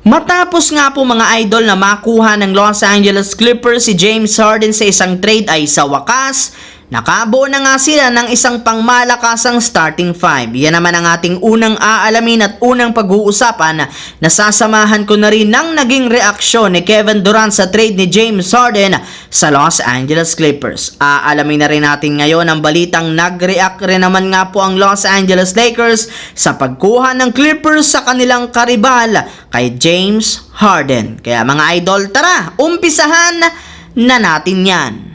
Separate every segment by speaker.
Speaker 1: Matapos nga po mga idol na makuha ng Los Angeles Clippers si James Harden sa isang trade ay sa wakas, nakabuo na nga sila ng isang pangmalakasang starting five. Yan naman ang ating unang aalamin at unang pag-uusapan. Nasasamahan ko na rin ng naging reaksyon ni Kevin Durant sa trade ni James Harden sa Los Angeles Clippers. Aalamin na rin natin ngayon ang balitang nag-react rin naman nga po ang Los Angeles Lakers sa pagkuha ng Clippers sa kanilang karibal kay James Harden. Kaya mga idol, tara, umpisahan na natin yan.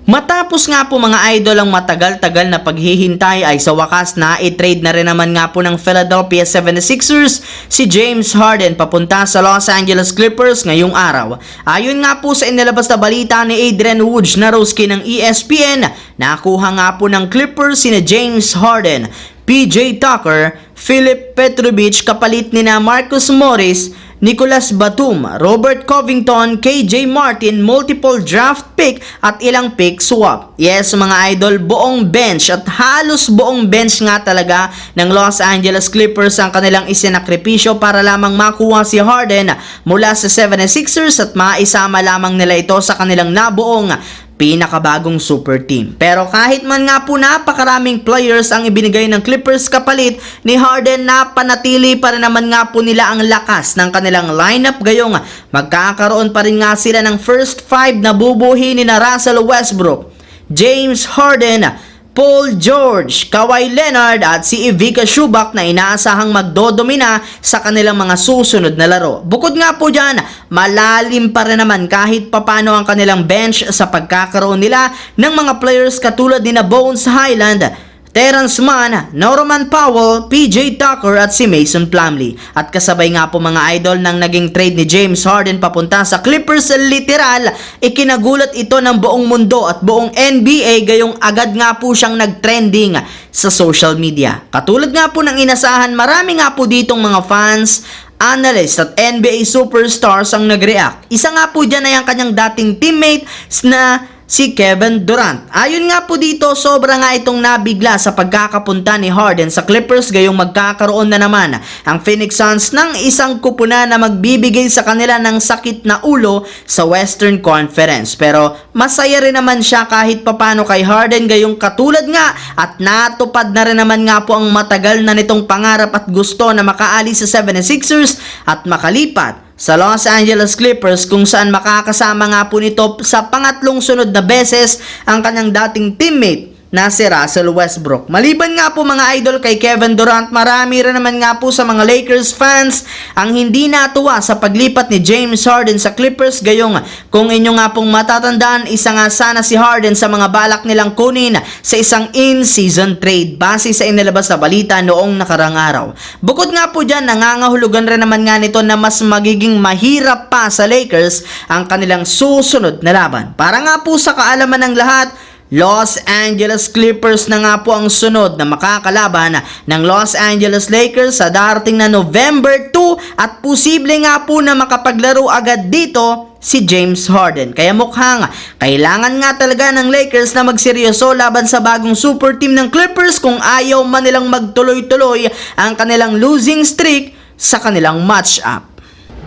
Speaker 1: Matapos nga po mga idol ang matagal-tagal na paghihintay ay sa wakas na i-trade na rin naman nga po ng Philadelphia 76ers si James Harden papunta sa Los Angeles Clippers ngayong araw. Ayon nga po sa inilabas na balita ni Adrian Wojnarowski ng ESPN, nakuha nga po ng Clippers sina James Harden, PJ Tucker, Filip Petrovich kapalit ni na Marcus Morris, Nicolas Batum, Robert Covington, KJ Martin, multiple draft pick at ilang pick swap. Yes mga idol, buong bench at halos buong bench nga talaga ng Los Angeles Clippers ang kanilang isinakripisyo para lamang makuha si Harden mula sa 76ers at maisama lamang nila ito sa kanilang nabuong pinakabagong super team. Pero kahit man nga po napakaraming players ang ibinigay ng Clippers kapalit ni Harden, napanatili pa rin naman nga po nila ang lakas ng kanilang lineup gayong magkakaroon pa rin nga sila ng first five na bubuhin ni na Russell Westbrook, James Harden, Paul George, Kawhi Leonard at si Ivica Zubac na inaasahang magdodomina sa kanilang mga susunod na laro. Bukod nga po dyan, malalim pa rin naman kahit papano ang kanilang bench sa pagkakaroon nila ng mga players katulad ni na Bones Highland, Terrence Mann, Norman Powell, PJ Tucker at si Mason Plumlee. At kasabay nga po mga idol ng naging trade ni James Harden papunta sa Clippers, literal, ikinagulat ito ng buong mundo at buong NBA gayong agad nga po siyang nagtrending sa social media. Katulad nga po ng inasahan, marami nga po ditong mga fans, analyst at NBA superstars ang nag-react. Isa nga po dyan ay ang kanyang dating teammate na si Kevin Durant. Ayon nga po dito, sobra nga itong nabigla sa pagkakapunta ni Harden sa Clippers gayong magkakaroon na naman ang Phoenix Suns ng isang kupuna na magbibigay sa kanila ng sakit na ulo sa Western Conference. Pero masaya rin naman siya kahit papano kay Harden gayong katulad nga at natupad na rin naman nga po ang matagal na nitong pangarap at gusto na makaalis sa 76ers at makalipat sa Los Angeles Clippers kung saan makakasama nga po nito sa pangatlong sunod na beses ang kanyang dating teammate na si Russell Westbrook. Maliban nga po mga idol kay Kevin Durant, marami rin naman nga po sa mga Lakers fans ang hindi natuwa sa paglipat ni James Harden sa Clippers gayong kung inyo nga pong matatandaan, isa nga sana si Harden sa mga balak nilang kunin sa isang in-season trade base sa inilabas na balita noong nakarang araw. Bukod nga po dyan, nangangahulugan rin naman nga nito na mas magiging mahirap pa sa Lakers ang kanilang susunod na laban. Para nga po sa kaalaman ng lahat, Los Angeles Clippers na nga po ang sunod na makakalaban ng Los Angeles Lakers sa darating na November 2 at posible nga po na makapaglaro agad dito si James Harden. Kaya mukhang kailangan nga talaga ng Lakers na magseryoso laban sa bagong super team ng Clippers kung ayaw man nilang magtuloy-tuloy ang kanilang losing streak sa kanilang matchup.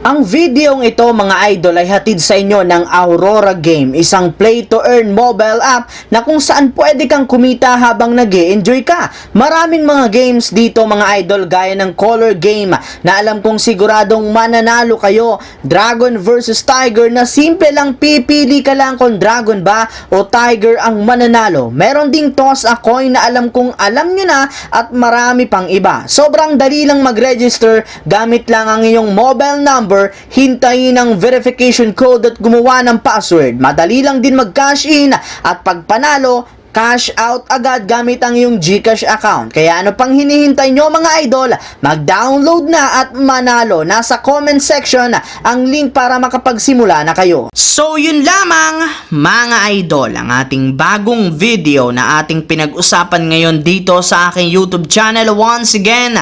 Speaker 1: Ang videong ito mga idol ay hatid sa inyo ng Aurora Game, isang play-to-earn mobile app na kung saan pwede kang kumita habang nag-e-enjoy ka. Maraming mga games dito mga idol gaya ng color game na alam kong siguradong mananalo kayo, Dragon versus Tiger na simple lang pipili ka lang kung Dragon ba o Tiger ang mananalo. Meron ding toss a coin na alam kong alam nyo na at marami pang iba. Sobrang dali lang mag-register, gamit lang ang iyong mobile number, hintayin ang verification code at gumawa ng password. Madali lang din mag-cash in at pag panalo, cash out agad gamit ang iyong GCash account. Kaya ano pang hinihintay nyo mga idol? Mag-download na at manalo. Nasa comment section ang link para makapagsimula na kayo. So yun lamang mga idol, ang ating bagong video na ating pinag-usapan ngayon dito sa aking YouTube channel. Once again,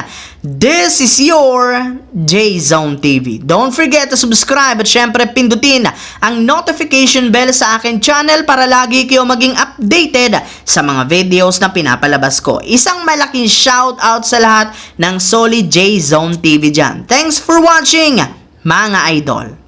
Speaker 1: This is your J-Zone TV. Don't forget to subscribe at syempre pindutin ang notification bell sa akin channel para lagi kayo maging updated sa mga videos na pinapalabas ko. Isang malaking shout out sa lahat ng solid J-Zone TV dyan. Thanks for watching, mga idol.